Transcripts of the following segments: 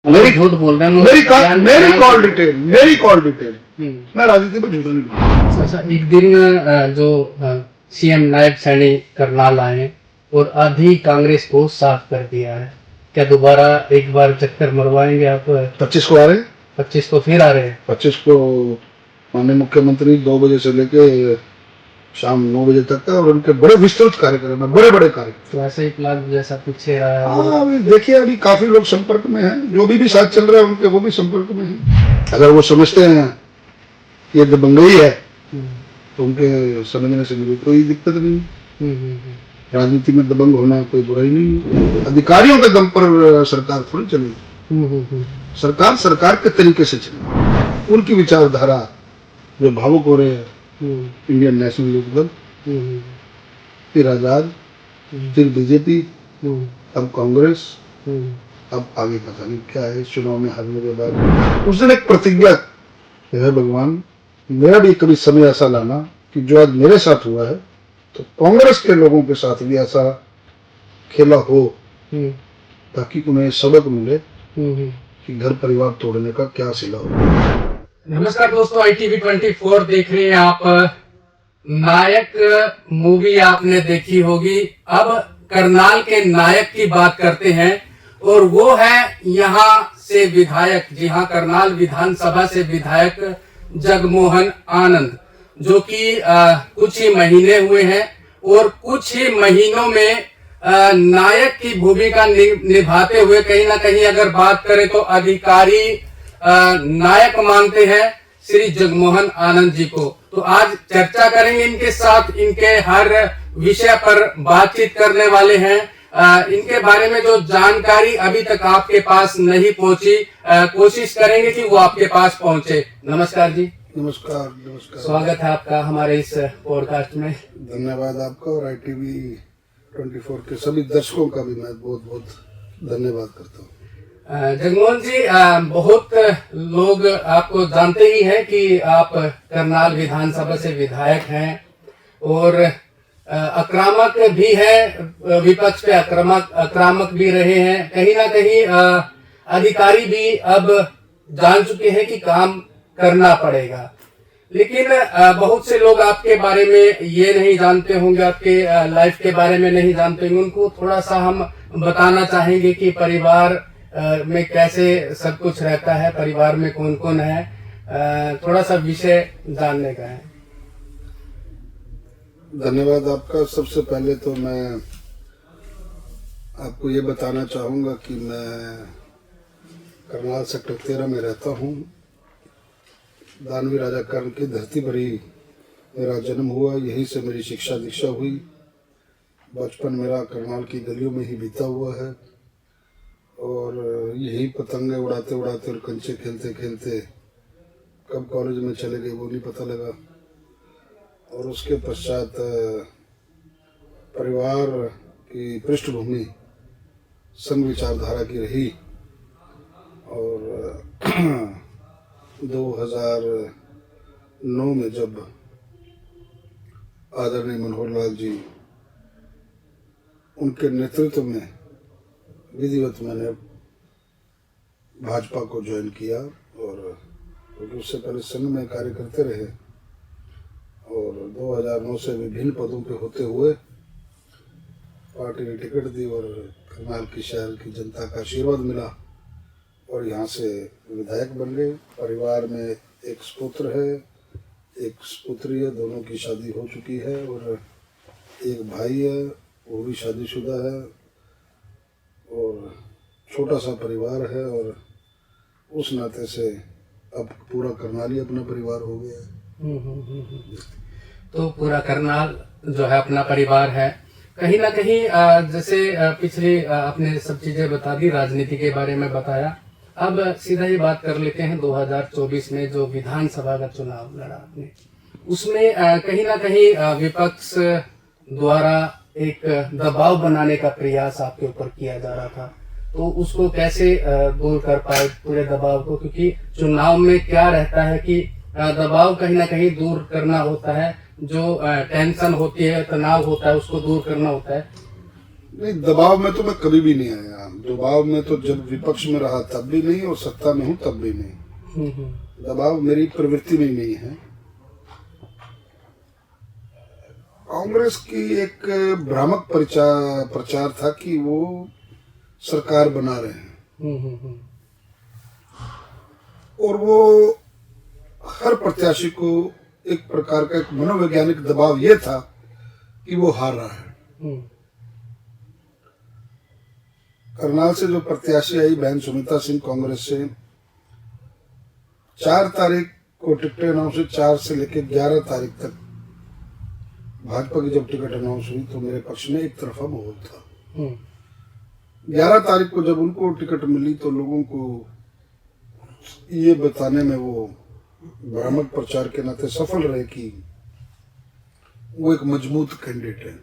मेरी झूठ बोल रहे हैं। मेरी कॉल डिटेल मैं राजनीति में झूठा नहीं बोलूंगा। अच्छा, एक दिन जो सीएम नायब सैनी करनाल आए और आधी कांग्रेस को साफ कर दिया है, क्या दोबारा एक बार चक्कर मरवाएंगे आप? 25 को आ रहे हैं, 25 को फिर आ रहे हैं? 25 को माननीय मुख्यमंत्री 2 बजे से लेके शाम 9 बजे तक का, और उनके बड़े विस्तृत कार्यक्रम है, बड़े बड़े कार्यक्रम। तो ऐसे ही प्लान जैसा पीछे आया है। हाँ, अभी देखिए, अभी काफी लोग संपर्क में हैं, जो भी साथ चल रहे हैं उनके, वो भी संपर्क में हैं। अगर वो समझते हैं ये दबंगई है तो उनके समझने से मुझे कोई दिक्कत नहीं। राजनीति में दबंग होना कोई बुराई नहीं है। अधिकारियों के दम पर सरकार थोड़ी चलेगी। सरकार के तरीके से चलेगी। उनकी विचारधारा जो भावुक हो रहे हैं, इंडियन नेशनल लोकदल, फिर आजाद, फिर बीजेपी, अब कांग्रेस, अब आगे पता नहीं क्या है। चुनाव में हारने के बाद उस दिन एक प्रतिज्ञा है, भगवान मेरा भी कभी समय ऐसा लाना कि जो आज मेरे साथ हुआ है तो कांग्रेस के लोगों के साथ भी ऐसा खेला हो, ताकि उन्हें सबक मिले कि घर परिवार तोड़ने का क्या सिला हो। नमस्कार दोस्तों, ITV 24 देख रहे हैं आप। नायक मूवी आपने देखी होगी। अब करनाल के नायक की बात करते हैं, और वो है यहाँ से विधायक, जी हाँ, करनाल विधानसभा से विधायक जगमोहन आनंद, जो कि कुछ ही महीने हुए हैं और कुछ ही महीनों में नायक की भूमिका निभाते हुए कहीं ना कहीं अगर बात करें तो अधिकारी नायक मानते हैं श्री जगमोहन आनंद जी को। तो आज चर्चा करेंगे इनके साथ, इनके हर विषय पर बातचीत करने वाले हैं। इनके बारे में जो जानकारी अभी तक आपके पास नहीं पहुंची, कोशिश करेंगे कि वो आपके पास पहुंचे। नमस्कार जी। नमस्कार। नमस्कार, स्वागत है आपका हमारे इस पॉडकास्ट में। धन्यवाद आपका, और ITV 24 के सभी दर्शकों का भी मैं बहुत बहुत धन्यवाद करता हूँ। जगमोहन जी, बहुत लोग आपको जानते ही हैं कि आप करनाल विधानसभा से विधायक हैं और आक्रामक भी है, विपक्ष पे आक्रामक भी रहे हैं। कहीं ना कहीं अधिकारी भी अब जान चुके हैं कि काम करना पड़ेगा, लेकिन बहुत से लोग आपके बारे में ये नहीं जानते होंगे, आपके लाइफ के बारे में नहीं जानते होंगे। उनको थोड़ा सा हम बताना चाहेंगे कि परिवार में कैसे सब कुछ रहता है, परिवार में कौन कौन है, थोड़ा सा विषय जानने का है। धन्यवाद आपका। सबसे पहले तो मैं आपको ये बताना चाहूँगा कि मैं करनाल सेक्टर 13 में रहता हूँ। दानवी राजा कर्ण की धरती पर ही मेरा जन्म हुआ, यहीं से मेरी शिक्षा दीक्षा हुई। बचपन मेरा करनाल की गलियों में ही बीता हुआ है, और यही पतंगे उड़ाते उड़ाते और कंचे खेलते खेलते कब कॉलेज में चले गए वो नहीं पता लगा। और उसके पश्चात परिवार की पृष्ठभूमि संघ विचारधारा की रही, और 2009 में जब आदरणीय मनोहर लाल जी उनके नेतृत्व में विधिवत मैंने भाजपा को ज्वाइन किया, और उससे पहले संघ में कार्य करते रहे, और 2009 से विभिन्न पदों पे होते हुए पार्टी ने टिकट दी और करनाल की शहर की जनता का आशीर्वाद मिला और यहाँ से विधायक बन गए। परिवार में एक सुपुत्र है, एक सुपुत्री है, दोनों की शादी हो चुकी है, और एक भाई है, वो भी शादीशुदा है, और छोटा सा परिवार है। और उस नाते से अब पूरा करनाल ही अपना परिवार हो गया है। तो पूरा करनाल जो है अपना परिवार है। कहीं ना कहीं जैसे पिछले आपने सब चीजें बता दी, राजनीति के बारे में बताया। अब सीधा ही बात कर लेते हैं 2024 में जो विधानसभा का चुनाव लड़ा आपने, उसमें कहीं ना कहीं विपक्ष द्वारा एक दबाव बनाने का प्रयास आपके ऊपर किया जा रहा था, तो उसको कैसे दूर कर पाए पूरे दबाव को? क्योंकि चुनाव में क्या रहता है कि दबाव कहीं ना कहीं दूर करना होता है, जो टेंशन होती है, तनाव होता है, उसको दूर करना होता है। नहीं, दबाव में तो मैं कभी भी नहीं आया। दबाव में तो जब विपक्ष में रहा तब भी नहीं, और सत्ता में हूं तब भी नहीं। दबाव मेरी प्रवृत्ति में नहीं है। कांग्रेस की एक भ्रामक प्रचार था कि वो सरकार बना रहे हैं, और वो हर प्रत्याशी को एक प्रकार का एक मनोवैज्ञानिक दबाव ये था कि वो हार रहा है। करनाल से जो प्रत्याशी आई बहन सुनीता सिंह कांग्रेस से, 4 तारीख को टिकट अनाउंस हुई, 4 से लेकर 11 तारीख तक भाजपा की जब टिकट अनाउंस हुई तो मेरे पक्ष में एक तरफा माहौल था। 11 तारीख को जब उनको टिकट मिली तो लोगों को ये बताने में वो भ्रामक प्रचार के नाते सफल रहे कि वो एक मजबूत कैंडिडेट है,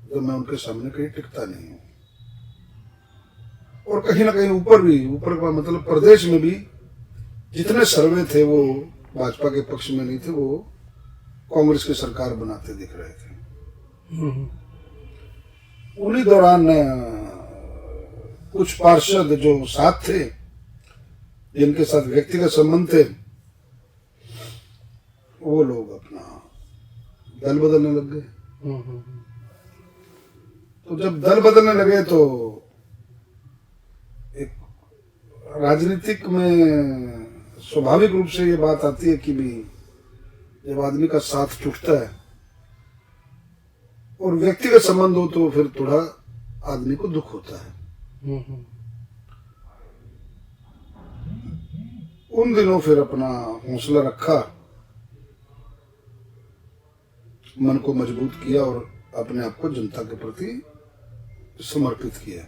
तो मैं उनके सामने कहीं टिकता नहीं हूं। और कहीं ना कहीं ऊपर का मतलब प्रदेश में भी जितने सर्वे थे वो भाजपा के पक्ष में नहीं थे, वो कांग्रेस की सरकार बनाते दिख रहे थे। उन्हीं दौरान कुछ पार्षद जो साथ थे, जिनके साथ व्यक्तिगत संबंध थे, वो लोग अपना दल बदलने लग गए। तो जब दल बदलने लगे तो एक राजनीतिक में स्वाभाविक रूप से ये बात आती है कि भी जब आदमी का साथ टूटता है और व्यक्तिगत संबंध हो तो फिर थोड़ा आदमी को दुख होता है। उन दिनों फिर अपना हौसला रखा, मन को मजबूत किया और अपने आप को जनता के प्रति समर्पित किया।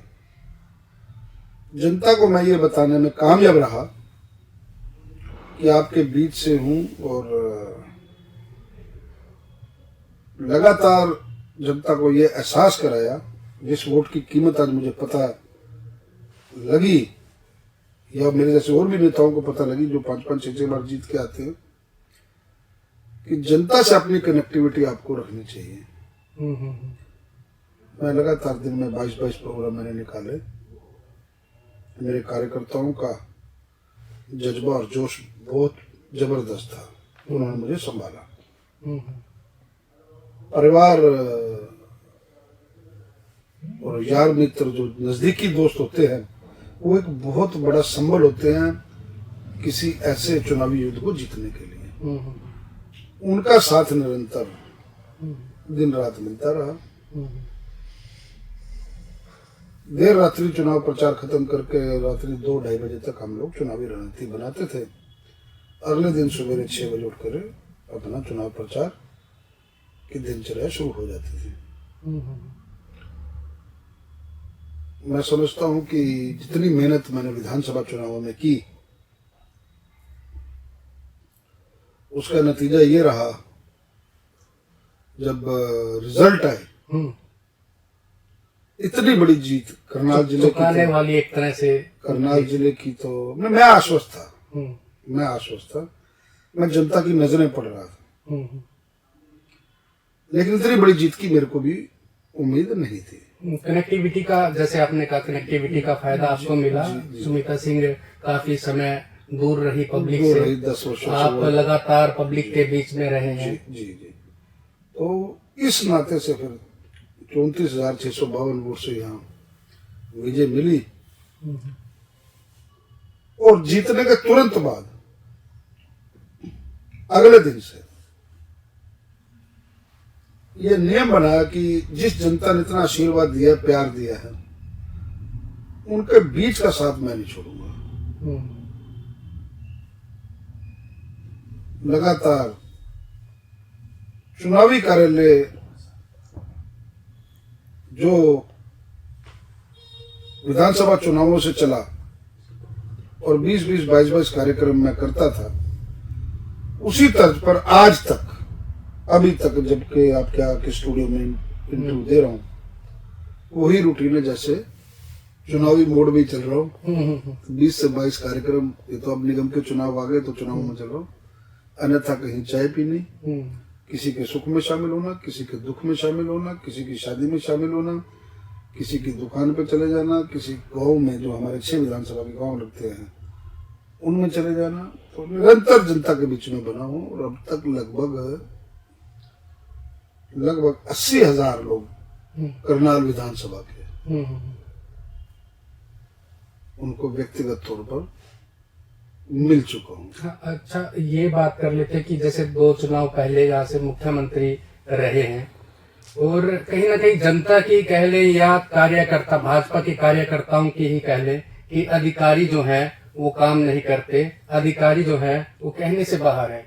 जनता को मैं ये बताने में कामयाब रहा कि आपके बीच से हूं, और लगातार जनता को ये एहसास कराया, जिस वोट की कीमत आज मुझे पता लगी, या मेरे जैसे और भी नेताओं को पता लगी जो 5-5, 6-6 बार जीत के आते हैं, कि जनता से अपनी कनेक्टिविटी आपको रखनी चाहिए। मैं लगातार दिन में 22 प्रोग्राम मैंने निकाले। मेरे कार्यकर्ताओं का जज्बा और जोश बहुत जबरदस्त था, उन्होंने मुझे संभाला। परिवार और यार मित्र जो नजदीकी दोस्त होते हैं, वो एक बहुत बड़ा संबल होते हैं किसी ऐसे चुनावी युद्ध को जीतने के लिए। उनका साथ निरंतर दिन रात मिलता रहा। देर रात्रि चुनाव प्रचार खत्म करके रात्रि 2-2:30 बजे तक हम लोग चुनावी रणनीति बनाते थे। अगले दिन सवेरे 6 बजे उठकर अपना चुनाव प्रचार की दिनचर्या शुरू हो जाती थी। मैं समझता हूं कि जितनी मेहनत मैंने विधानसभा चुनावों में की, उसका नतीजा ये रहा, जब रिजल्ट आए, इतनी बड़ी जीत करनाल जिले की, वाली एक तरह से करनाल जिले की, तो मैं आश्वस्त था। मैं आश्वस्त था, मैं जनता की नजरें पड़ रहा था, लेकिन इतनी बड़ी जीत की मेरे को भी उम्मीद नहीं थी। कनेक्टिविटी का, जैसे आपने कहा, कनेक्टिविटी का फायदा आपको मिला। सुनीता सिंह काफी समय दूर रही पब्लिक से, 10 वर्षों आप लगातार पब्लिक के बीच में रहे हैं। जी। तो इस नाते से फिर 34,652 वोट से यहाँ विजय मिली। और जीतने के तुरंत बाद अगले दिन से ये नियम बनाया कि जिस जनता ने इतना आशीर्वाद दिया, प्यार दिया है, उनके बीच का साथ मैं नहीं छोड़ूंगा। लगातार चुनावी कार्यालय जो विधानसभा चुनावों से चला और 20-20, 22-22 कार्यक्रम मैं करता था, उसी तर्ज पर आज तक, अभी तक, जबकि आपके आके स्टूडियो में इंटरव्यू दे रहा हूँ, वही रूटीन है जैसे चुनावी मोड में चल रहा हूँ। 20 से 22 कार्यक्रम, ये तो अब निगम के चुनाव आ गए तो चुनाव में चल रहा हूँ। अन्यथा कहीं चाय पीनी, किसी के सुख में शामिल होना, किसी के दुख में शामिल होना, किसी की शादी में शामिल होना, किसी की दुकान पे चले जाना, किसी गांव में जो हमारे 6 विधानसभा के गांव लगते हैं उनमें चले जाना, तो निरंतर जनता के बीच में बना हूं। और अब तक लगभग 80,000 लोग करनाल विधानसभा के उनको व्यक्तिगत तौर पर मिल चुका हूँ। हाँ, अच्छा ये बात कर लेते कि जैसे 2 चुनाव पहले यहाँ से मुख्यमंत्री रहे हैं और कहीं ना कहीं जनता की कह ले या कार्यकर्ता भाजपा के कार्यकर्ताओं की ही कह ले कि अधिकारी जो है वो काम नहीं करते, अधिकारी जो है वो कहने से बाहर है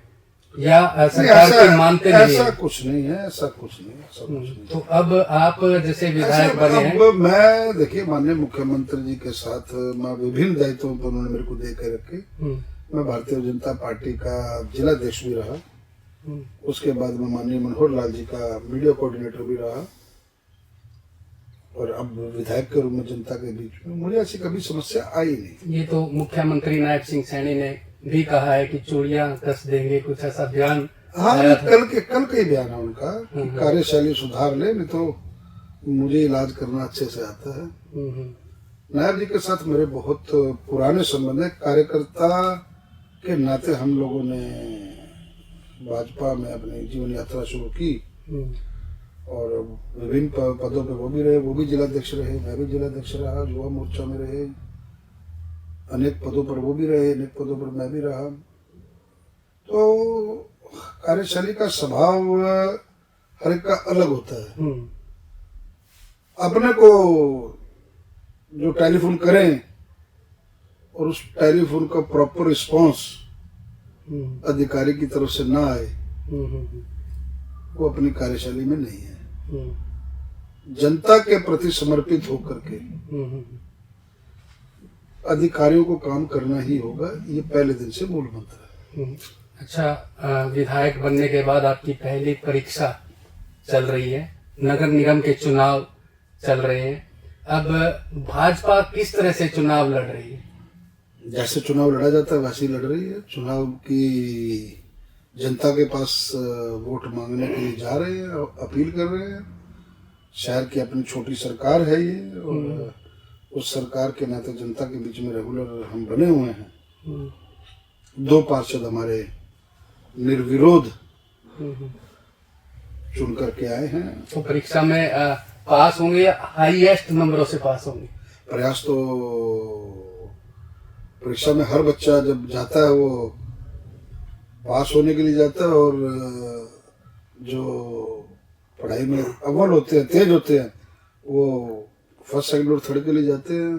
या सरकार की मानते नहीं। ऐसा कुछ नहीं है, ऐसा कुछ नहीं। तो अब आप जैसे विधायक बने हैं। अब मैं देखिए माननीय मुख्यमंत्री जी के साथ मैं विभिन्न दायित्वों पर उन्होंने मेरे को दे कर रखे। मैं भारतीय जनता पार्टी का जिलाध्यक्ष भी रहा, उसके बाद में माननीय मनोहर लाल जी का मीडिया कोऑर्डिनेटर भी रहा और अब विधायक के रूप में जनता के बीच में मुझे ऐसी कभी समस्या आई नहीं। ये तो मुख्यमंत्री नायब सिंह सैनी ने भी कहा है कि चूड़ियां कस देंगे, कुछ ऐसा बयान। हाँ, कल का ही बयान है उनका कि कार्यशैली सुधार ले, नहीं तो मुझे इलाज करना अच्छे से आता है। नायब जी के साथ मेरे बहुत पुराने संबंध है। कार्यकर्ता के नाते हम लोगों ने भाजपा में अपनी जीवन यात्रा शुरू की और विभिन्न पदों पे वो भी रहे, वो भी जिलाध्यक्ष रहे, मैं भी जिलाध्यक्ष रहा, युवा मोर्चा में रहे, अनेक पदों पर वो भी रहे, अनेक पदों पर मैं भी रहा। तो कार्यशैली का स्वभाव हर एक का अलग होता है। अपने को जो टेलीफोन करें और उस टेलीफोन का प्रॉपर रिस्पांस अधिकारी की तरफ से ना आए, वो अपनी कार्यशैली में नहीं है। जनता के प्रति समर्पित होकर के अधिकारियों को काम करना ही होगा, ये पहले दिन से मूल मंत्र है। अच्छा, विधायक बनने के बाद आपकी पहली परीक्षा चल रही है, नगर निगम के चुनाव चल रहे हैं। अब भाजपा किस तरह से चुनाव लड़ रही है? जैसे चुनाव लड़ा जाता है वैसे ही लड़ रही है। चुनाव की जनता के पास वोट मांगने के लिए जा रहे हैं, अपील कर रहे हैं। शहर की अपनी छोटी सरकार है ये और उस सरकार के नाते जनता के बीच में रेगुलर हम बने हुए हैं। 2 पार्षद हमारे निर्विरोध चुन करके आए हैं। तो परीक्षा में पास होंगे या हाईएस्ट नंबरों से पास होंगे? प्रयास तो परीक्षा में हर बच्चा जब जाता है वो पास होने के लिए जाता है और जो पढ़ाई में अव्वल होते हैं, तेज होते हैं, वो फर्स्ट सेकंड और थर्ड के लिए जाते हैं।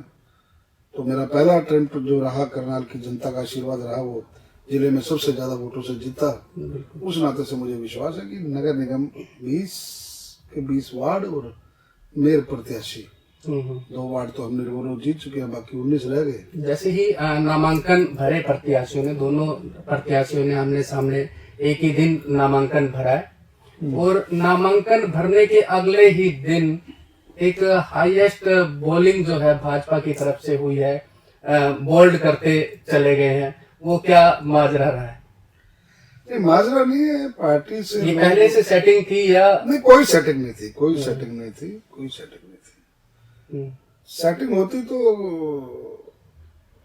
तो मेरा पहला अटेम्प्ट जो रहा, करनाल की जनता का आशीर्वाद रहा, वो जिले में सबसे ज्यादा वोटों से जीता। उस नाते से मुझे विश्वास है कि नगर निगम 20 के 20 वार्ड और मेयर प्रत्याशी 2 वार्ड तो हम निर्विरोध जीत चुके हैं, बाकी 19 रह गए। जैसे ही नामांकन भरे प्रत्याशियों ने, दोनों प्रत्याशियों ने आमने सामने एक ही दिन नामांकन भरा है और नामांकन भरने के अगले ही दिन एक हाईएस्ट बॉलिंग जो है भाजपा की तरफ से हुई है, बोल्ड करते चले गए हैं। वो क्या माजरा रहा है? नहीं, माजरा नहीं है, पार्टी से ये पहले से सेटिंग थी या नहीं? कोई सेटिंग नहीं थी, कोई सेटिंग नहीं थी, कोई सेटिंग नहीं थी। सेटिंग होती तो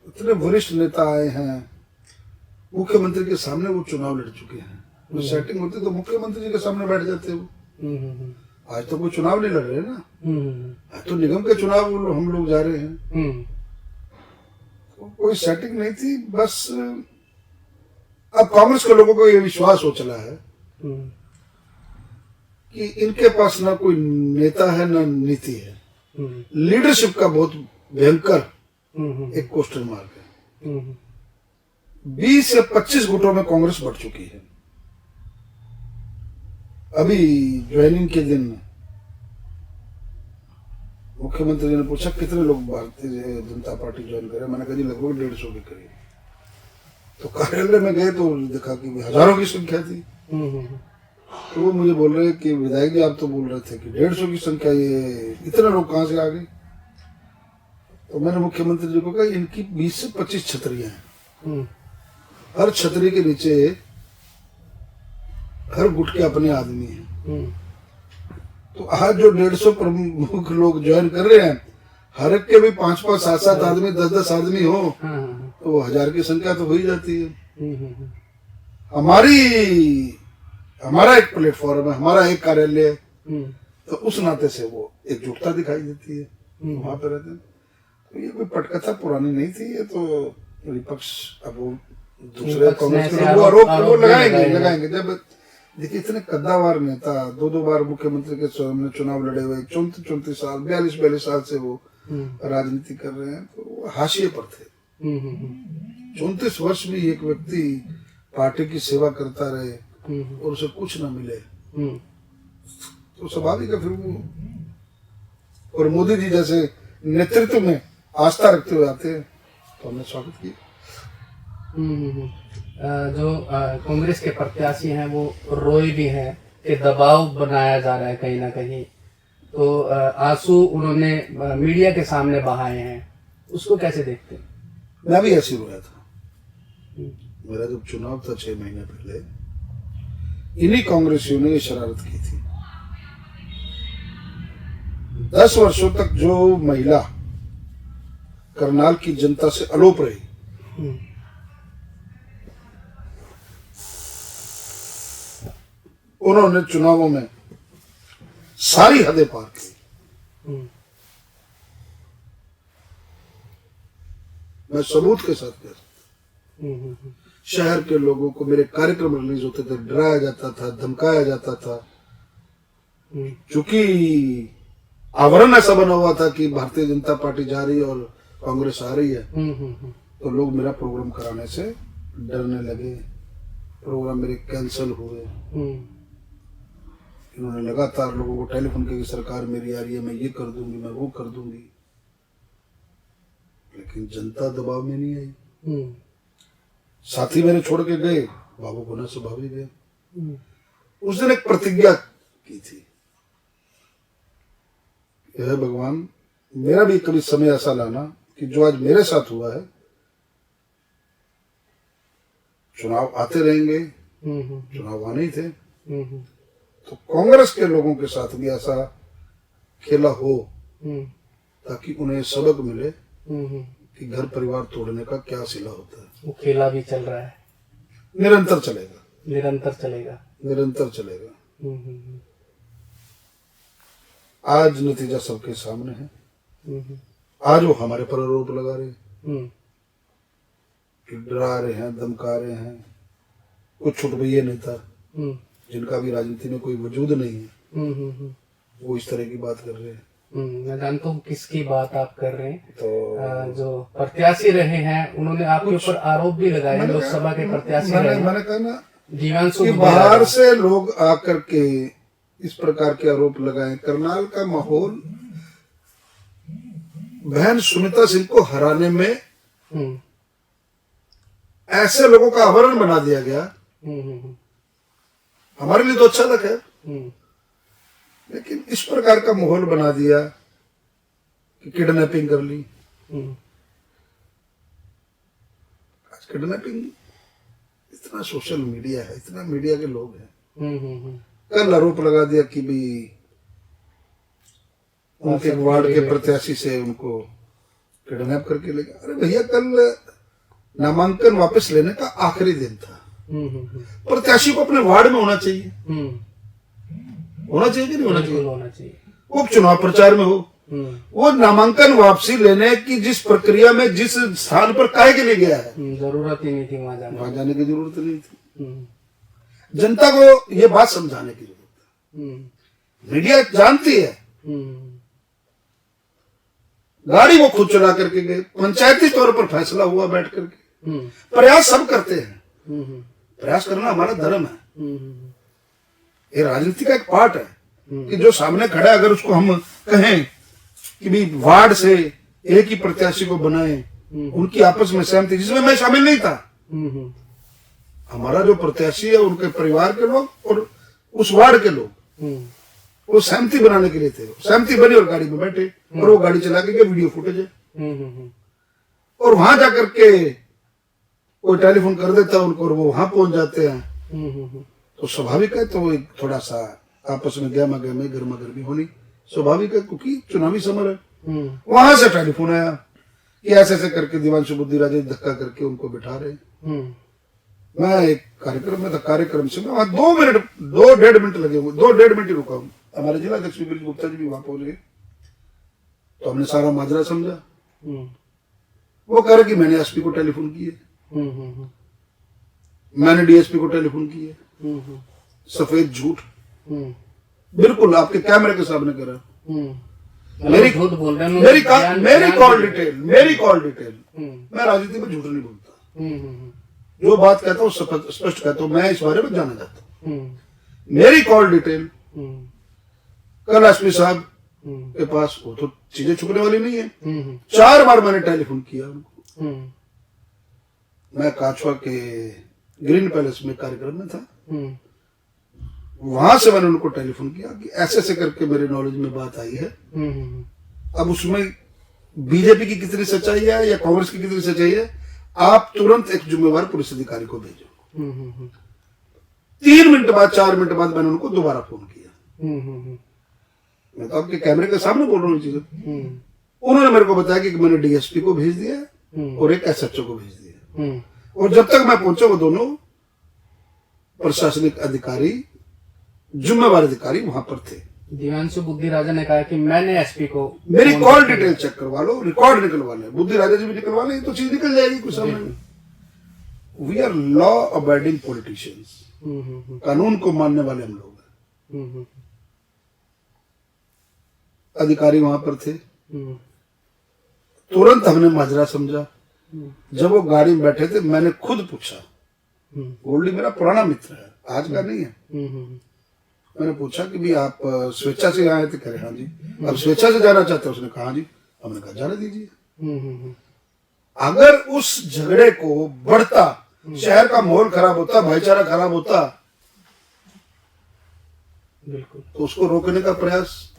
इतने वरिष्ठ नेता आए हैं, मुख्यमंत्री के सामने वो चुनाव लड़ चुके हैं। सेटिंग होती तो मुख्यमंत्री जी के सामने बैठ जाते वो। आज तो कोई चुनाव नहीं लड़ रहे ना, आज तो निगम के चुनाव हम लोग जा रहे हैं। तो कोई सेटिंग नहीं थी, बस अब कांग्रेस के लोगों को ये विश्वास हो चला है कि इनके पास ना कोई नेता है ना नीति है। लीडरशिप का बहुत भयंकर एक क्वेश्चन मार्क है। 20 से 25 गुटों में कांग्रेस बढ़ चुकी है। अभी ज्वाइनिंग के दिन मुख्यमंत्री जी ने पूछा कितने लोग भारतीय जनता पार्टी ज्वाइन करे, मैंने कहा जी लगभग 150 के करीब। तो कार्यालय में गए तो देखा कि हजारों की संख्या थी। तो वो मुझे बोल रहे कि विधायक जी आप तो बोल रहे थे कि 150 की संख्या, ये इतने लोग कहाँ से आ गए? तो मैंने मुख्यमंत्री जी को कहा इनकी 20 से 25 छतरियां हैं, हर छतरी के नीचे हर गुट के अपने आदमी हैं। तो आज जो 150 प्रमुख लोग ज्वाइन कर रहे हैं, हर एक के भी 5-5, 7-7 आदमी, 10-10 आदमी हो, तो 1000 की संख्या तो हो ही जाती है। हमारा एक प्लेटफॉर्म है, हमारा एक कार्यालय है, तो उस नाते से वो एकजुटता दिखाई देती है वहां पर रहते हैं। तो ये कोई पटकथा पुरानी नहीं थी, ये तो विपक्ष अब वो दूसरे कांग्रेस के लोग आरोप लगाएंगे। जब देखिए इतने कद्दावार नेता 2-2 बार मुख्यमंत्री के सामने चुनाव लड़े हुए, 34 साल 42 साल से वो राजनीति कर रहे हैं, तो वो हाशिए पर थे। 34 वर्ष भी एक व्यक्ति पार्टी की सेवा करता रहे और उसे कुछ ना मिले, तो स्वाभाविक है फिर वो। और मोदी जी जैसे नेतृत्व में आस्था रखते हुए आते हैं, तो हमने स्वागत किया। जो कांग्रेस के प्रत्याशी हैं वो रोए भी हैं कि दबाव बनाया जा रहा है कहीं ना कहीं, तो आंसू उन्होंने मीडिया के सामने बहाए हैं, उसको कैसे देखते हैं? मैं भी ऐसे रोया था। मेरा जब चुनाव था 6 महीने पहले, इन्हीं कांग्रेसियों ने ये शरारत की थी। 10 वर्षों तक जो महिला करनाल की जनता से अलोप रही, उन्होंने चुनावों में सारी हदें पार की। मैं सबूत के साथ कह सकता हूं। शहर के लोगों को मेरे कार्यक्रम रिलीज होते थे, डराया जाता था, धमकाया जाता था, क्योंकि आवरण ऐसा बना हुआ था कि भारतीय जनता पार्टी जा रही है और कांग्रेस आ रही है। तो लोग मेरा प्रोग्राम कराने से डरने लगे, प्रोग्राम मेरे कैंसिल हुए। इन्होंने लगातार लोगों को टेलीफोन किया कि सरकार मेरी आ रही है, मैं ये कर दूंगी, मैं वो कर दूंगी, लेकिन जनता दबाव में नहीं आई। साथी मेरे छोड़ के गए, बाबू गुना से भाभी गए। उस दिन एक प्रतिज्ञा की थी, यह भगवान मेरा भी कभी समय ऐसा लाना कि जो आज मेरे साथ हुआ है, चुनाव आते रहेंगे, चुनाव आने ही थे, तो कांग्रेस के लोगों के साथ भी ऐसा खेला हो ताकि उन्हें सबक मिले कि घर परिवार तोड़ने का क्या सिला होता है। वो खेला भी चल रहा है, निरंतर चलेगा, निरंतर चलेगा, निरंतर चलेगा। आज नतीजा सबके सामने है। आज वो हमारे पर आरोप लगा रहे हैं कि डरा रहे हैं, धमका रहे हैं। कुछ छुटभैये नेता जिनका भी राजनीति में कोई वजूद नहीं है, वो इस तरह की बात कर रहे हैं। मैं जानता हूँ किसकी बात आप कर रहे हैं। तो जो प्रत्याशी रहे हैं उन्होंने आपके ऊपर आरोप भी लगाए हैं, लोकसभा के प्रत्याशी रहे हैं। मैंने कहा ना जीवांशु कि बाहर से लोग आकर के इस प्रकार के आरोप लगाए। करनाल का माहौल बहन सुनीता सिंह को हराने में ऐसे लोगों का आवरण बना दिया गया। हमारे लिए तो अच्छा था खैर, लेकिन इस प्रकार का माहौल बना दिया कि किडनैपिंग कर ली। आज किडनैपिंग इतना सोशल मीडिया है, इतना मीडिया के लोग हैं। कल आरोप लगा दिया कि भी उनके वार्ड के प्रत्याशी से उनको किडनैप करके ले गया। अरे भैया, कल नामांकन वापस लेने का आखिरी दिन था। प्रत्याशी को अपने वार्ड में होना चाहिए, होना चाहिए कि नहीं होना चाहिए? होना चाहिए। उपचुनाव प्रचार में हो, वो नामांकन वापसी लेने की जिस प्रक्रिया में जिस स्थान पर काहे के लिए गया है, जरूरत ही नहीं थी वहां जाने की जरूरत नहीं थी। जनता को ये बात समझाने की जरूरत है। मीडिया जानती है, गाड़ी वो खुद चला करके गए, पंचायती तौर पर फैसला हुआ बैठ करके। प्रयास सब करते हैं, प्रयास करना हमारा धर्म है, ये राजनीति का एक पार्ट है कि जो सामने खड़ा है अगर उसको हम कहें कि भी वार्ड से एक ही प्रत्याशी को बनाए, उनकी आपस में सहमति, जिसमें मैं शामिल नहीं था। हमारा जो प्रत्याशी है उनके परिवार के लोग और उस वार्ड के लोग वो सहमति बनाने के लिए थे। सहमति बनी और गाड़ी में बैठे और वो गाड़ी चला के वीडियो फुटेज है। और वहां जाकर के कोई टेलीफोन कर देता है उनको और वो वहां पहुंच जाते हैं। तो स्वाभाविक है, तो एक थोड़ा सा आपस में गर्मा गर्मी होनी स्वाभाविक है, क्योंकि चुनावी समय है। वहां से टेलीफोन आया कि ऐसे ऐसे करके दिवांशु बुद्धि राजा धक्का करके उनको बिठा रहे। मैं एक कार्यक्रम में था, कार्यक्रम से मैं वहां 2.5 मिनट लगे हुए, 2.5 मिनट ही रुका हूँ। हमारे जिला अध्यक्ष विपिन गुप्ता जी भी वहां पहुंच गए, तो हमने सारा माजरा समझा। वो कह रहे कि मैंने एसपी को टेलीफोन किए, मैंने डीएसपी को टेलीफोन किए। सफेद झूठ, बिल्कुल आपके कैमरे के सामने करा। मेरी झूठ बोल रहे हैं, मेरी कॉल डिटेल। मैं राजनीति में झूठ नहीं बोलता, जो बात कहता हूँ स्पष्ट कहता हूँ, मैं इस बारे में जानना चाहता हूँ। मेरी कॉल डिटेल कल एसपी साहब के पास, वो तो चीजें छुपने वाली नहीं है। 4 बार मैंने टेलीफोन किया उनको। मैं काछवा के ग्रीन पैलेस में कार्यक्रम में था, वहां से मैंने उनको टेलीफोन किया कि ऐसे ऐसे करके मेरे नॉलेज में बात आई है। अब उसमें बीजेपी की कितनी सच्चाई है या कांग्रेस की कितनी सच्चाई है, आप तुरंत एक जिम्मेवार पुलिस अधिकारी को भेजो। 3 मिनट बाद 4 मिनट बाद मैंने उनको दोबारा फोन किया। मैं तो आपके कैमरे के सामने बोल रहा हूँ चीजें। उन्होंने मेरे को बताया कि मैंने डीएसपी को भेज दिया और एक एसएचओ को भेज दिया। और जब तक मैं पहुंचा वो दोनों प्रशासनिक अधिकारी, जिम्मेवार अधिकारी वहां पर थे। दिवांशु बुद्धि राजा ने कहा कि मैंने एसपी को मेरी कॉल डिटेल चेक करवा लो, रिकॉर्ड निकलवा ले, बुद्धि राजा जी भी निकलवा ले, तो चीज निकल जाएगी कुछ समय में। We are law abiding politicians, कानून को मानने वाले हम लोग हैं। अधिकारी वहां पर थे, तुरंत हमने माजरा समझा। जब वो गाड़ी में बैठे थे मैंने खुद पूछा, गोल्डी मेरा पुराना मित्र है, आज का नहीं है। मैंने पूछा कि भी आप स्वेच्छा से आए थे? कह रहे हाँ जी। अब स्वेच्छा से जाना चाहते हैं? उसने कहा हाँ जी। हमने कहा जाने दीजिए। अगर उस झगड़े को बढ़ता, शहर का माहौल खराब होता, भाईचारा खराब होता, बिल्कुल, तो उसको रोकने का प्रयास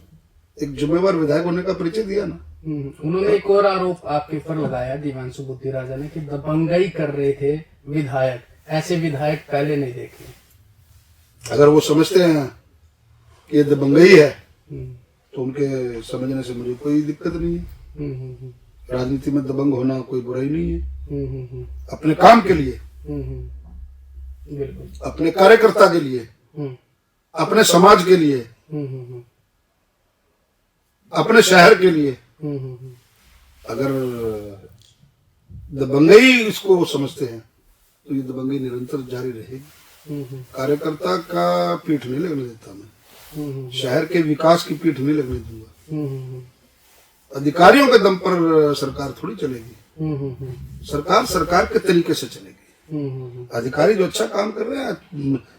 एक जिम्मेवार विधायक होने का परिचय दिया ना। उन्होंने एक और आरोप आपके ऊपर लगाया दिवांशु बुद्धि राजा ने कि दबंगई कर रहे थे विधायक, ऐसे विधायक पहले नहीं देखे। अगर वो समझते हैं कि ये दबंगई है तो उनके समझने से मुझे कोई दिक्कत नहीं है। राजनीति में दबंग होना कोई बुराई नहीं है। अपने काम के लिए, बिल्कुल, अपने कार्यकर्ता के लिए, अपने समाज के लिए, अपने शहर के लिए, अगर दबंगई इसको समझते हैं तो ये दबंगई निरंतर जारी रहेगी। कार्यकर्ता का पीठ नहीं लगने देता मैं, शहर के विकास की पीठ नहीं लगने दूंगा। अधिकारियों के दम पर सरकार थोड़ी चलेगी, सरकार के तरीके से चलेगी। अधिकारी जो अच्छा काम कर रहे हैं,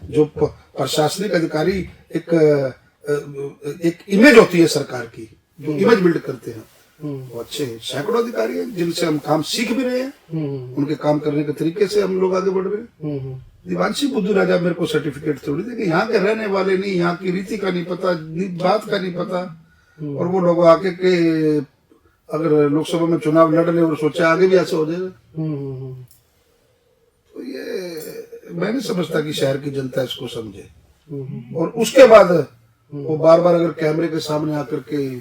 जो प्रशासनिक अधिकारी एक इमेज होती है सरकार की, जो इमेज बिल्ड करते हैं, वो अच्छे सैकड़ों अधिकारी हैं जिनसे हम काम सीख भी रहे हैं। उनके काम करने के तरीके से हम लोग आगे बढ़ रहे हैं। दिवांशी बुद्धू राजा मेरे को सर्टिफिकेट थोड़ी देंगे, यहाँ के रहने वाले नहीं, यहाँ की रीति का नहीं पता, बात का नहीं पता। और वो लोग आके के अगर लोकसभा में चुनाव लड़ ले और सोचे आगे भी ऐसा हो जाएगा, तो ये मैं नहीं समझता कि शहर की जनता इसको समझे। और उसके बाद वो बार बार अगर कैमरे के सामने आकर के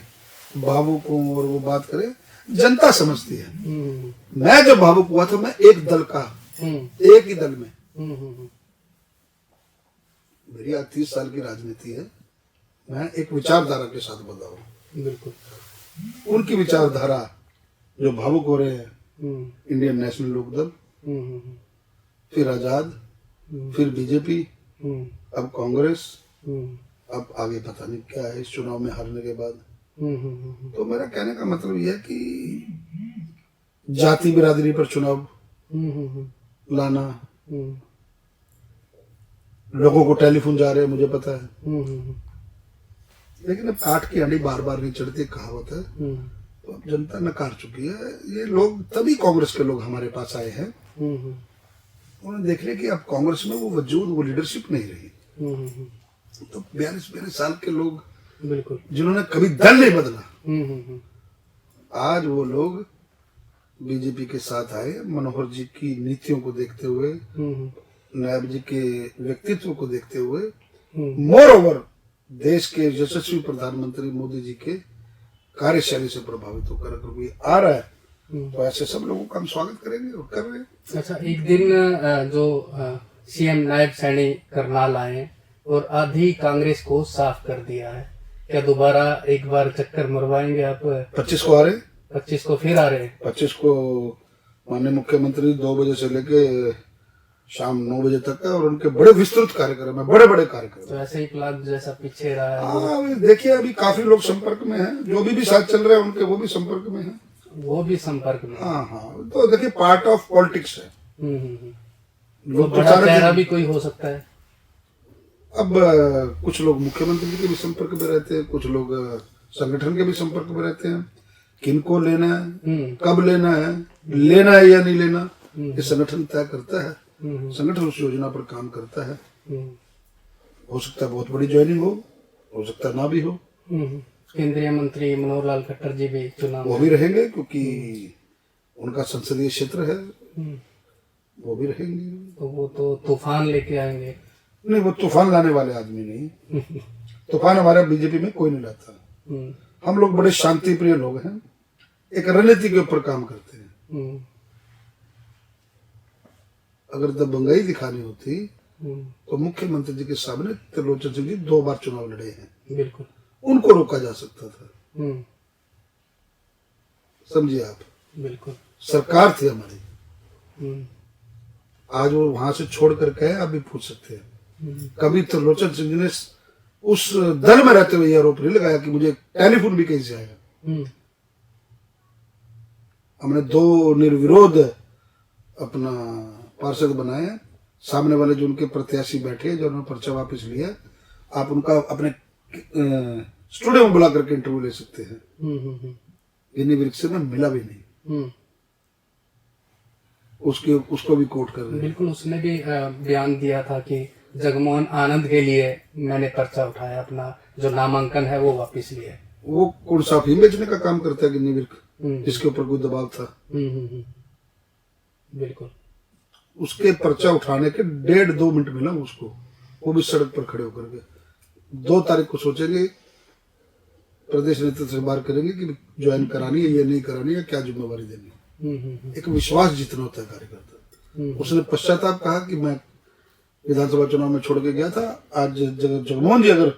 भावुक हूं और वो बात करे, जनता समझती है। मैं जब भावुक हुआ था मैं एक दल का, एक ही दल में, मेरी आज 30 साल की राजनीति है, मैं एक विचारधारा के साथ बंधा हूं। बिल्कुल, उनकी विचारधारा जो भावुक हो रहे हैं, इंडियन नेशनल लोकदल, फिर आजाद, फिर बीजेपी, अब कांग्रेस, अब आगे पता नहीं क्या है इस चुनाव में हारने के बाद। तो मेरा कहने का मतलब यह है कि जाति बिरादरी पर चुनाव लाना, लोगों को टेलीफोन जा रहे हैं मुझे पता है, लेकिन अब काठ की हंडी बार बार नहीं चढ़ती कहावत है। तो अब जनता नकार चुकी है। ये लोग, तभी कांग्रेस के लोग हमारे पास आए हैं, उन्होंने देख लिया कि अब कांग्रेस में वो वजूद, वो लीडरशिप नहीं रही। तो 42 साल के लोग, बिल्कुल, जिन्होंने कभी दल नहीं बदला, आज वो लोग बीजेपी के साथ आए। मनोहर जी की नीतियों को देखते हुए, नायब जी के व्यक्तित्व को देखते हुए, मोर ओवर देश के यशस्वी प्रधानमंत्री मोदी जी के कार्यशैली से प्रभावित होकर अगर कोई आ रहा है तो ऐसे सब लोगों का हम स्वागत करेंगे और कर रहे हैं। अच्छा, एक दिन जो सीएम नायब सैनी करनाल आए और आधी कांग्रेस को साफ कर दिया है, क्या दोबारा एक बार चक्कर मरवाएंगे आप? 25 को आ रहे हैं, 25 को फिर आ रहे हैं? 25 को माननीय मुख्यमंत्री 2 बजे से लेके शाम 9 बजे तक है और उनके बड़े विस्तृत कार्यक्रम है, बड़े बड़े कार्यक्रम। तो ऐसे ही प्लान जैसा पीछे रहा है? हाँ, देखिए अभी काफी लोग संपर्क में हैं, जो भी साथ चल रहे हैं उनके वो भी संपर्क में हैं। वो भी संपर्क में? हाँ हाँ, तो देखिए पार्ट ऑफ पॉलिटिक्स है। तो बड़ा चेहरा भी कोई हो सकता है? अब कुछ लोग मुख्यमंत्री के भी संपर्क में रहते हैं, कुछ लोग संगठन के भी संपर्क में रहते हैं। किनको लेना है, कब लेना है या नहीं लेना, ये संगठन तय करता है। संगठन उस योजना पर काम करता है। हो सकता है बहुत बड़ी ज्वाइनिंग हो सकता है ना भी हो। केंद्रीय मंत्री मनोहर लाल खट्टर जी भी चुनाव वो भी रहेंगे क्योंकि उनका संसदीय क्षेत्र है, वो भी रहेंगे। तो वो तो तूफान लेके आएंगे? नहीं, वो तूफान लाने वाले आदमी नहीं। तूफान हमारे बीजेपी में कोई नहीं लाता। हम लोग बड़े शांति प्रिय लोग हैं, एक रणनीति के ऊपर काम करते हैं। अगर दबंगई दिखानी होती तो मुख्यमंत्री जी के सामने त्रिलोचन सिंह जी 2 बार चुनाव लड़े हैं। बिल्कुल, उनको रोका जा सकता था। समझिए आप, बिल्कुल सरकार थी हमारी। आज वो वहां से छोड़ कर गए, आप भी पूछ सकते हैं। कभी त्रिलोचन सिंह जी ने उस दल में रहते हुए आरोप नहीं लगाया कि मुझे टेलीफोन भी कहीं से आएगा। हमने 2 निर्विरोध अपना पार्षद बनाए। सामने वाले जो उनके प्रत्याशी बैठे, जो उन्होंने पर्चा वापस लिया, आप उनका अपने स्टूडियो में बुला करके इंटरव्यू ले सकते हैं। गिनी वृक्ष में मिला भी नहीं। उसको भी कोट कर रहे हैं। बिल्कुल, उसने भी बयान दिया था कि जगमोहन आनंद के लिए मैंने पर्चा उठाया, अपना जो नामांकन है वो वापस लिया। वो कौन सा अफीम बेचने का काम करता है गिनी वृक्ष, जिसके ऊपर कोई दबाव था। बिल्कुल, उसके पर्चा उठाने के 1.5-2 मिनट मिला उसको, वो भी सड़क पर खड़े होकर के। 2 तारीख को सोचेंगे, प्रदेश नेतृत्व से बात करेंगे कि ज्वाइन करानी है या नहीं करानी है, क्या जिम्मेवारी देनी है। एक विश्वास जीतना होता है कार्यकर्ता। उसने पश्चाताप कहा कि मैं विधानसभा चुनाव में छोड़ के गया था। आज जगमोहन जी अगर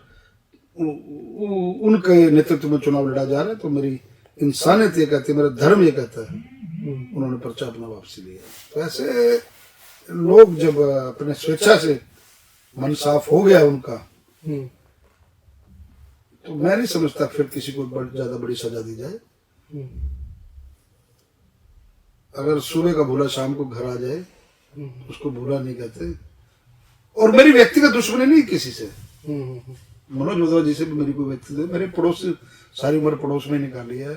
उनके नेतृत्व में चुनाव लड़ा जा रहा है तो मेरी इंसानियत ये कहती है, मेरा धर्म ये कहता है, उन्होंने पर्चा अपना वापसी लिया। तो ऐसे लोग जब अपने स्वेच्छा से मन साफ हो गया उनका, तो मैं नहीं समझता फिर किसी को ज्यादा बड़ी सजा दी जाए। अगर सुबह का भूला शाम को घर आ जाए, उसको भूला नहीं कहते। और मेरी व्यक्तिगत दुश्मनी नहीं किसी से। मनोज वधवा जी से भी मेरी कोई व्यक्तिगत, मेरे पड़ोस से सारी उम्र पड़ोस में निकाली है।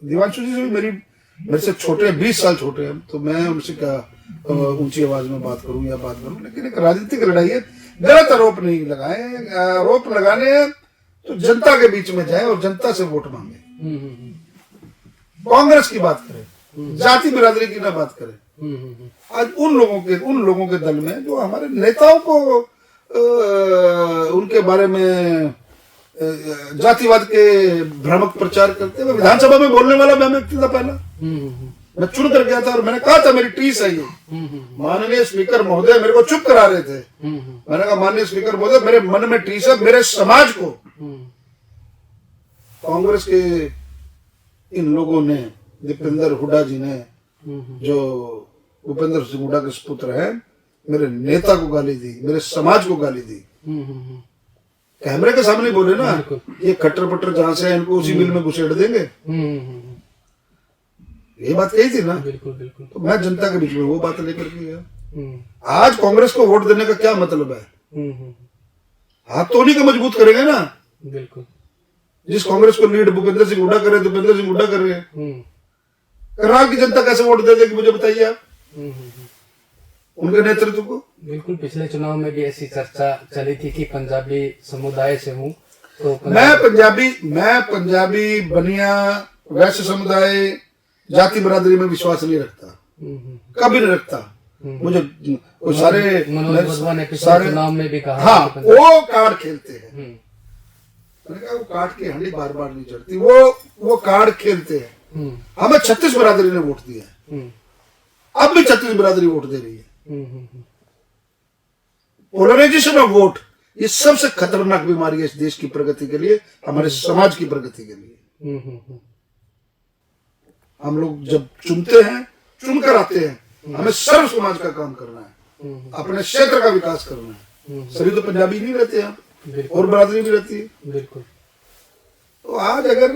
दिवांशु जी से भी मेरे से छोटे 20 साल छोटे हैं, तो मैं उनसे क्या ऊंची आवाज में बात करूं या बात करूं। लेकिन एक राजनीतिक लड़ाई है, गलत आरोप नहीं लगाए। आरोप लगाने हैं तो जनता के बीच में जाए और जनता से वोट मांगे। कांग्रेस की बात करें, जाति बिरादरी की ना बात करें। आज उन लोगों के दल में जो हमारे नेताओं को उनके बारे में जातिवाद के भ्रामक प्रचार करते हुए विधानसभा में बोलने वाला मैं व्यक्ति था। पहला मैं चुन कर गया था और मैंने कहा था मेरी टीस है ये। माननीय स्पीकर महोदय मेरे को चुप करा रहे थे। मैंने कहा माननीय स्पीकर महोदय, मेरे मन में टीस है, मेरे समाज को कांग्रेस के इन लोगों ने, दीपेंद्र हुड्डा जी ने, जो भूपेंद्र सिंह हुड्डा के सुपुत्र हैं, मेरे नेता को गाली दी, मेरे समाज को गाली दी। कैमरे के सामने बोले ना, ये खट्टर पट्टर जहां से है इनको उसी मिल में घुसेड़ देंगे। ये बात कही थी ना। बिल्कुल बिल्कुल। तो मैं जनता के बीच में वो बात लेकर के गया। आज कांग्रेस को वोट देने का क्या मतलब है? हाथ तो उन्हीं को मजबूत करेंगे ना। बिल्कुल। जिस कांग्रेस को लीड भूपेंद्र सिंह हुड्डा कर रहे, दीपेंद्र सिंह हुड्डा कर रहे हैं, करनाल की जनता कैसे वोट दे देगी मुझे बताइए आप, उनके नेतृत्व को। बिल्कुल, पिछले चुनाव में भी ऐसी चर्चा चली थी कि पंजाबी समुदाय से हूँ तो मैं पंजाबी बनिया वैश्य समुदाय जाति बरादरी में विश्वास नहीं रखता, कभी नहीं रखता। मुझे वो सारे मनोज वधवा ने पिछले चुनाव में भी कहा। हाँ, वो कार्ड खेलते हैं। मैंने कहा वो काट की हांडी बार बार नहीं चढ़ती, वो कार्ड खेलते हैं। हमें 36 बिरादरी ने वोट दिया है, अब भी 36 बिरादरी वोट दे रही है। पोलराइजेशन ऑफ वोट ये सबसे खतरनाक बीमारी है इस देश की प्रगति के लिए, हमारे समाज की प्रगति के लिए। हम लोग जब चुनते हैं, चुनकर आते हैं, हमें सर्व समाज का काम करना है, अपने क्षेत्र का विकास करना है। सभी तो पंजाबी नहीं रहते हैं और बिरादरी भी रहती है। बिल्कुल। तो आज अगर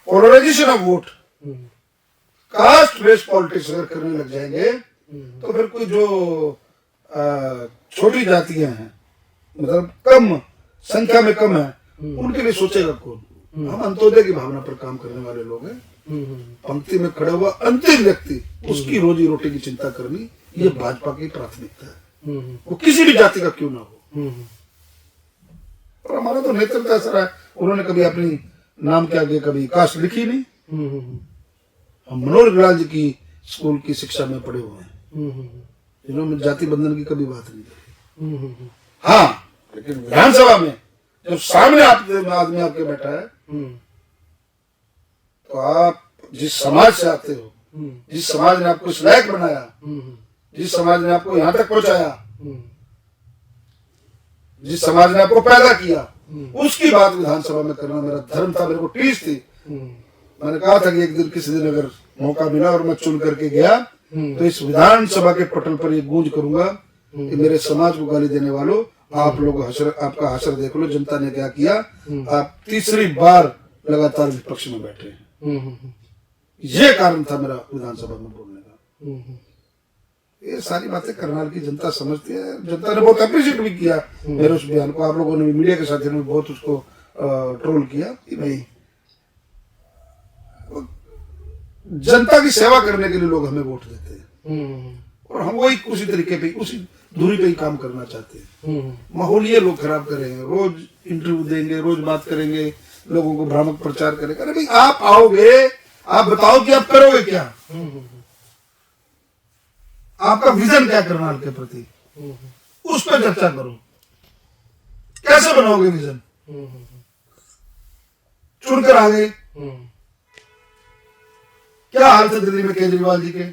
polarisation of vote, caste based politics अगर करने लग जाएंगे तो फिर कोई जो छोटी जातियां हैं, मतलब कम संख्या में कम है, उनके लिए सोचेगा कौन? हम अंत्योदय की भावना पर काम करने वाले लोग हैं। पंक्ति में खड़ा हुआ अंतिम व्यक्ति, उसकी रोजी रोटी की चिंता करनी, ये भाजपा की प्राथमिकता है, वो किसी भी जाति का क्यों ना हो। और हमारा तो नेतृत्व ऐसा रहा है, उन्होंने कभी अपनी नाम के आगे कभी कास्ट लिखी नहीं। हम मनोहर अग्रवाल जी की स्कूल की शिक्षा में पढ़े हुए हैं, जिन्होंने जाति बंधन की कभी बात नहीं करी। हाँ, लेकिन विधानसभा में जब सामने आदमी आपके बैठा है, तो आप जिस समाज से आते हो, जिस समाज ने आपको इस लायक बनाया, जिस समाज ने आपको यहाँ तक पहुंचाया, जिस समाज ने आपको पैदा किया, उसकी बात विधानसभा में करना मेरा धर्म था, मेरे को टीस थी। मैंने कहा था कि एक दिन किसी दिन अगर मौका मिला और मैं चुन करके गया तो इस विधानसभा के पटल पर ये गूंज करूंगा कि मेरे समाज को गाली देने वालों, आप लोग आपका हशर देख लो, जनता ने क्या किया। आप तीसरी बार लगातार विपक्ष में बैठे हैं। ये कारण था मेरा विधानसभा में बोलने का। ये सारी बातें करनाल की जनता समझती है। जनता ने बहुत अप्रिशिएट भी किया मेरे उस बयान को। आप लोगों ने मीडिया के साथियों ने बहुत उसको ट्रोल किया कि भाई जनता की सेवा करने के लिए लोग हमें वोट देते हैं और हम वही उसी तरीके पे, उसी दूरी पे ही काम करना चाहते हैं। माहौल ये लोग खराब करेंगे, रोज इंटरव्यू देंगे, रोज बात करेंगे, लोगों को भ्रामक प्रचार करेंगे। अरे भाई आप आओगे, आप बताओ कि आप करोगे क्या, आपका विजन क्या करनाल के प्रति, उस पर चर्चा करो। कैसे बनाओगे विजन? चुनकर आ गए, क्या हाल था दिल्ली में केजरीवाल जी के?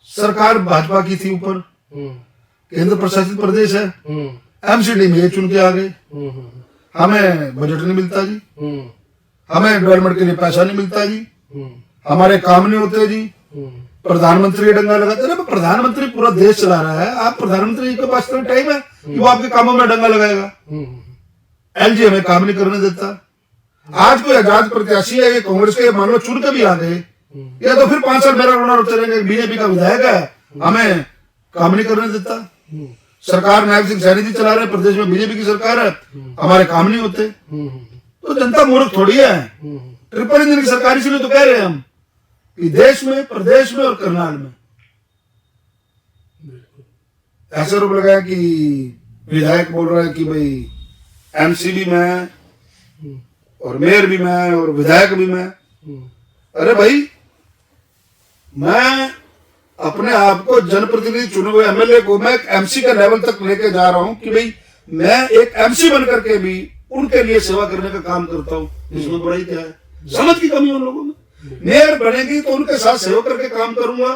सरकार भाजपा की थी, ऊपर केंद्र प्रशासित प्रदेश है, एमसीडी में ये चुन के आ गए। हमें बजट नहीं मिलता जी, हमें डेवलपमेंट के लिए पैसा नहीं मिलता जी, हमारे काम नहीं होते जी, प्रधानमंत्री डंगा लगाते। अरे प्रधानमंत्री पूरा देश चला रहा है, आप प्रधानमंत्री के पास इतना टाइम है कि वो आपके कामों में डंगा लगाएगा? एलजी हमें काम नहीं करने देता। आज कोई आजाद प्रत्याशी है, ये कांग्रेस के मान लो चुन के भी आ गए, या तो फिर 5 साल मेरा रोना रोते रहेंगे, बीजेपी का विधायक है, हमें काम नहीं करने देता। सरकार नायब सिंह सैनी जी चला रहे, प्रदेश में बीजेपी की सरकार है, हमारे काम नहीं होते। तो जनता मूर्ख थोड़ी है। ट्रिपल इंजन की सरकार इसलिए तो कह रहे हैं हम कि देश में, प्रदेश में और करनाल में ऐसा रूप लगाया कि विधायक बोल रहा है कि भाई एमसी भी मैं और मेयर भी मैं और विधायक भी मैं। अरे भाई, मैं अपने आप को जनप्रतिनिधि चुने हुए एमएलए को मैं एमसी का लेवल तक लेके जा रहा हूं कि भाई मैं एक एमसी बन करके भी उनके लिए सेवा करने का काम करता हूं। इसमें बड़ाई क्या है? समझ की कमी उन लोगों में। मेयर बनेगी तो उनके साथ सेवा करके काम करूंगा,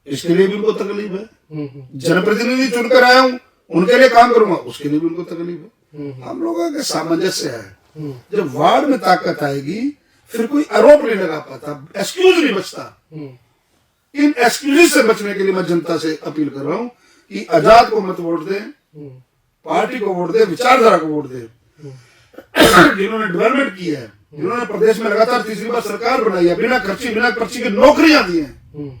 इसके लिए भी उनको तकलीफ है। जनप्रतिनिधि चुनकर आया हूं, उनके लिए काम करूंगा, उसके लिए भी उनको तकलीफ है। हम लोगों के सामंजस्य है। जब वार्ड में ताकत आएगी फिर कोई आरोप नहीं लगा पाता, एक्सक्यूज नहीं बचता। इन एक्सक्यूज से बचने के लिए मैं जनता से अपील कर रहा हूं कि आजाद को मत वोट दें, पार्टी को वोट दें, विचारधारा को वोट दें। जिन्होंने डेवलपमेंट की है, जिन्होंने प्रदेश में लगातार तीसरी बार सरकार बनाई है, बिना पर्ची की नौकरियां दी हैं,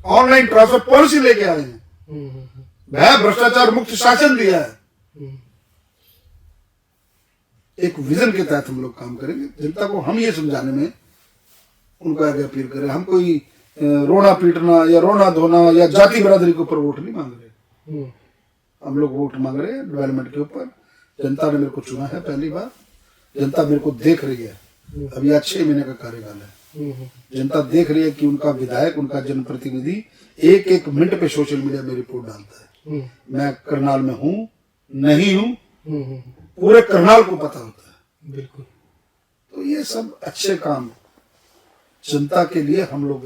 ऑनलाइन ट्रांसफर पॉलिसी लेके आए हैं, भय भ्रष्टाचार मुक्त शासन दिया है। एक विजन के तहत हम लोग काम करेंगे। जनता को हम ये समझाने में उनको आगे अपील करें। हम कोई रोना पीटना या रोना धोना या जाति बरादरी के ऊपर वोट नहीं मांग रहे। हम लोग वोट मांग रहे हैं डेवलपमेंट के ऊपर। जनता ने मेरे को चुना है पहली बार, जनता मेरे को देख रही है। अभी आज 6 महीने का कार्यकाल है। जनता देख रही है कि उनका विधायक, उनका जनप्रतिनिधि एक मिनट पे सोशल मीडिया में रिपोर्ट डालता है। मैं करनाल में हूँ, नहीं हूं, पूरे करनाल को पता होता है। बिल्कुल। तो ये सब अच्छे काम जनता के लिए हम लोग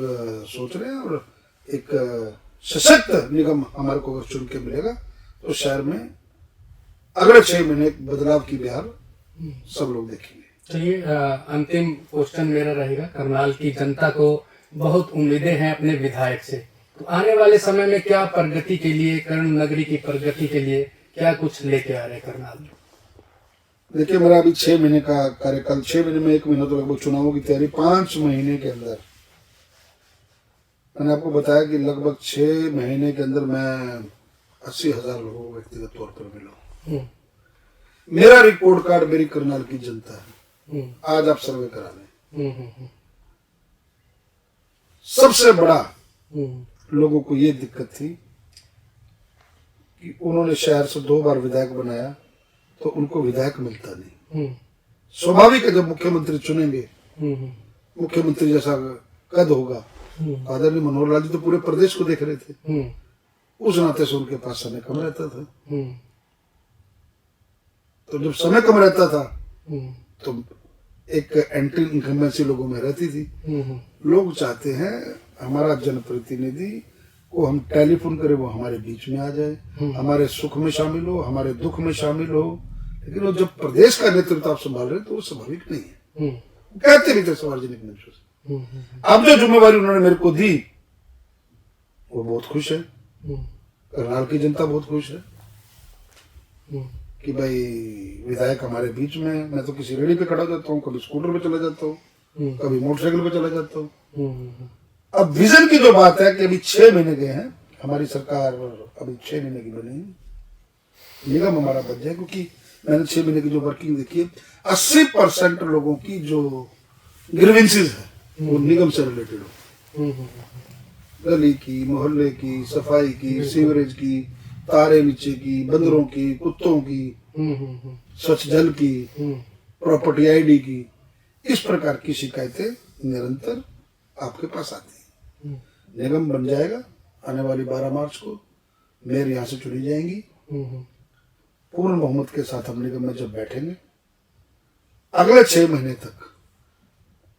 सोच रहे हैं, और एक सशक्त निगम हमारे को अगर चुन के मिलेगा तो शहर में अगले 6 महीने बदलाव की बिहार सब लोग देखेंगे। चलिए, अंतिम क्वेश्चन मेरा रहेगा। करनाल की जनता को बहुत उम्मीदें हैं अपने विधायक से, तो आने वाले समय में क्या प्रगति के लिए, कर्ण नगरी की प्रगति के लिए क्या कुछ लेके आ रहे करनाल में? देखिए, मेरा अभी 6 महीने का कार्यकाल, 6 महीने में 1 महीना तो लगभग चुनावों की तैयारी, 5 महीने के अंदर मैंने आपको बताया कि लगभग 6 महीने के अंदर मैं 80,000 लोगों को व्यक्तिगत तौर पर मिला। मेरा रिपोर्ट कार्ड मेरी करनाल की जनता है। आज आप सर्वे करा लें। सबसे बड़ा लोगों को ये दिक्कत थी कि उन्होंने शहर से 2 बार विधायक बनाया तो उनको विधायक मिलता नहीं। स्वाभाविक है, जब मुख्यमंत्री चुनेंगे, मुख्यमंत्री जैसा कद होगा, आदरणीय मनोहर लाल जी तो पूरे प्रदेश को देख रहे थे, उस नाते से उनके पास समय कम रहता था। तो जब समय कम रहता था तो एक एंटी इनकम्बेंसी लोगों में रहती थी। लोग चाहते हैं हमारा जनप्रतिनिधि को हम टेलीफोन करें, वो हमारे बीच में आ जाए, हमारे सुख में शामिल हो, हमारे दुख में शामिल हो। लेकिन वो जब प्रदेश का नेतृत्व आप संभाल रहे तो वो स्वाभाविक नहीं है। कहते भी थे सार्वजनिक मंच से। अब जो जिम्मेवारी उन्होंने मेरे को दी, वो बहुत खुश है। करनाल की जनता बहुत खुश है कि भाई विधायक हमारे बीच में। मैं तो किसी रेडी पे खड़ा हो जाता हूँ, कभी स्कूटर पे चला जाता हूँ, कभी मोटरसाइकिल पे चला जाता हूँ। अब विजन की जो बात है कि अभी 6 महीने गए हैं, हमारी सरकार अभी 6 महीने की बनी है, निगम हमारा बन जाए, क्योंकि मैंने 6 महीने की जो वर्किंग देखी है, 80% लोगों की जो ग्रीवेंसेस है वो निगम से रिलेटेड हो। गली की, मोहल्ले की, सफाई की, सीवरेज की, तारे नीचे की, बंदरों की, कुत्तों की, स्वच्छ जल की, प्रॉपर्टी आईडी की, इस प्रकार की शिकायतें निरंतर आपके पास आती हैं। निगम बन जाएगा आने वाली 12 मार्च को, मेयर यहाँ से चुनी जाएंगी। पूर्ण बहुमत के साथ हम निगम में जब बैठेंगे, अगले 6 महीने तक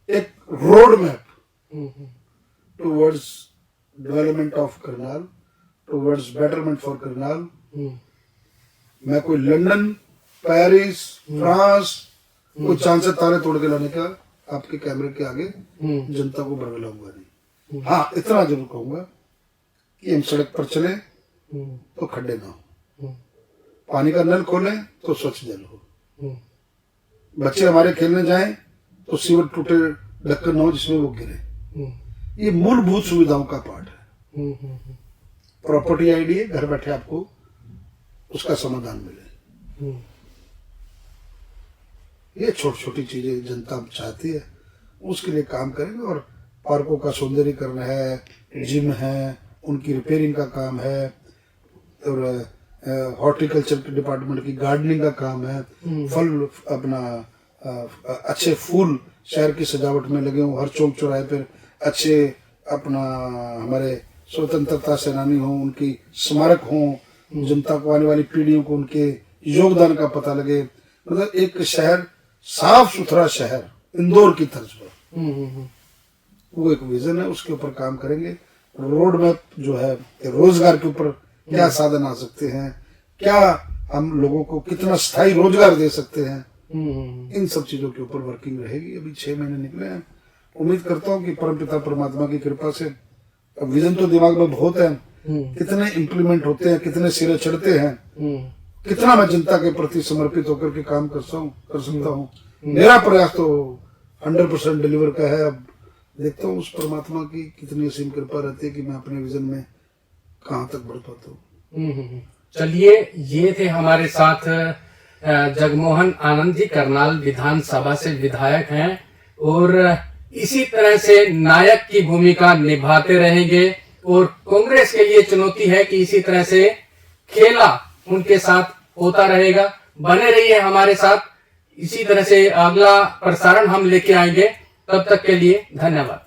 एक road map towards development of Karnal, towards betterment for Karnal. मैं कोई लंदन, पेरिस, फ्रांस कोई चांद से तारे तोड़ के लाने का आपके कैमरे के आगे जनता को बरगलाऊंगा नहीं। हाँ, इतना जरूर कहूंगा कि हम सड़क पर चले तो खड्डे ना हो, पानी का नल खोलें तो स्वच्छ जल हो, बच्चे हमारे खेलने जाएं तो सीवर टूटे ढक्कन हो जिसमें वो गिरे। ये मूलभूत सुविधाओं का पार्ट है। प्रॉपर्टी आईडी है, घर बैठे आपको उसका समाधान मिले। ये छोटी छोटी चीजें जनता चाहती है, उसके लिए काम करेंगे। और पार्कों का सौंदर्यीकरण है, जिम है, उनकी रिपेयरिंग का काम है, और हॉर्टिकल्चर के डिपार्टमेंट की गार्डनिंग का काम है, फल अपना अच्छे फूल शहर की सजावट में लगे हों, हर चौक चौराहे पर अच्छे अपना हमारे स्वतंत्रता सेनानी हों, उनकी स्मारक हों, जनता को, आने वाली पीढ़ियों को उनके योगदान का पता लगे। मतलब एक शहर, साफ सुथरा शहर इंदौर की तर्ज पर, वो एक विजन है, उसके ऊपर काम करेंगे। रोड मैप जो है, रोजगार के ऊपर क्या साधन आ सकते हैं, क्या हम लोगों को कितना स्थायी रोजगार दे सकते हैं, इन सब चीजों के ऊपर वर्किंग रहेगी। अभी 6 महीने निकले हैं, उम्मीद करता हूँ कि परमपिता परमात्मा की कृपा से, अब विजन तो दिमाग में बहुत है, कितने इम्प्लीमेंट होते हैं, कितने सिरे चढ़ते हैं, कितना मैं जनता के प्रति समर्पित होकर के काम कर सकता हूँ। मेरा प्रयास तो 100% डिलीवर का है। अब देखता हूँ उस परमात्मा की कितनी असीम कृपा रहती है कि मैं अपने विजन में कहाँ तक बढ़ पाता हूँ। चलिए, ये थे हमारे साथ जगमोहन आनंद जी, करनाल विधानसभा से विधायक हैं और इसी तरह से नायक की भूमिका निभाते रहेंगे। और कांग्रेस के लिए चुनौती है कि इसी तरह से खेला उनके साथ होता रहेगा। बने रहिए हमारे साथ, इसी तरह से अगला प्रसारण हम लेके आएंगे। तब तक के लिए धन्यवाद।